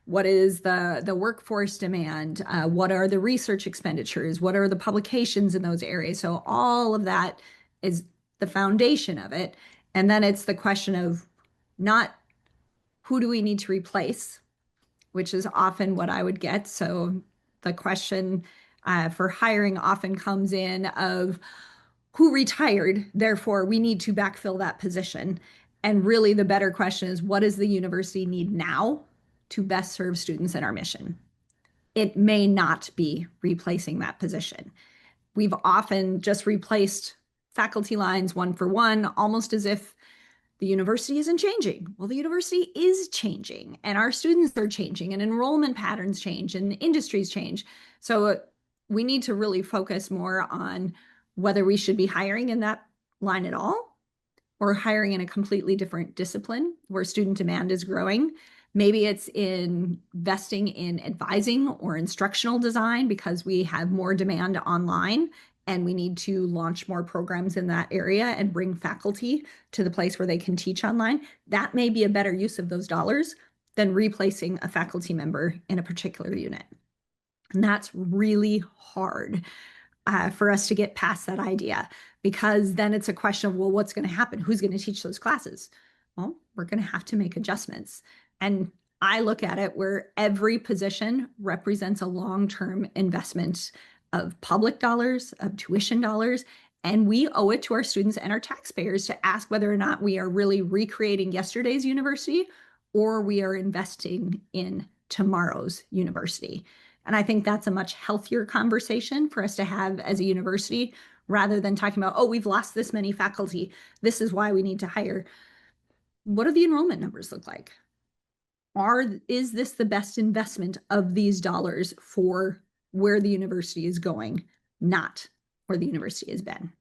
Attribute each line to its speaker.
Speaker 1: What is the workforce demand? What are the research expenditures? What are the publications in those areas? So all of that is the foundation of it. And then it's the question of not who do we need to replace, which is often what I would get. So the question for hiring often comes in of who retired, therefore we need to backfill that position. And really the better question is what does the university need now to best serve students in our mission? It may not be replacing that position. We've often just replaced faculty lines one for one, almost as if the university isn't changing. Well, the university is changing, and our students are changing, and enrollment patterns change, and industries change. So we need to really focus more on whether we should be hiring in that line at all or hiring in a completely different discipline where student demand is growing. Maybe it's investing in advising or instructional design because we have more demand online and we need to launch more programs in that area and bring faculty to the place where they can teach online. That may be a better use of those dollars than replacing a faculty member in a particular unit. And that's really hard for us to get past that idea because then it's a question of, well, what's going to happen? Who's going to teach those classes? Well, we're going to have to make adjustments. And I look at it where every position represents a long-term investment of public dollars, of tuition dollars, and we owe it to our students and our taxpayers to ask whether or not we are really recreating yesterday's university or we are investing in tomorrow's university. And I think that's a much healthier conversation for us to have as a university rather than talking about, oh, we've lost this many faculty. This is why we need to hire. What do the enrollment numbers look like? Is this the best investment of these dollars for where the university is going, not where the university has been?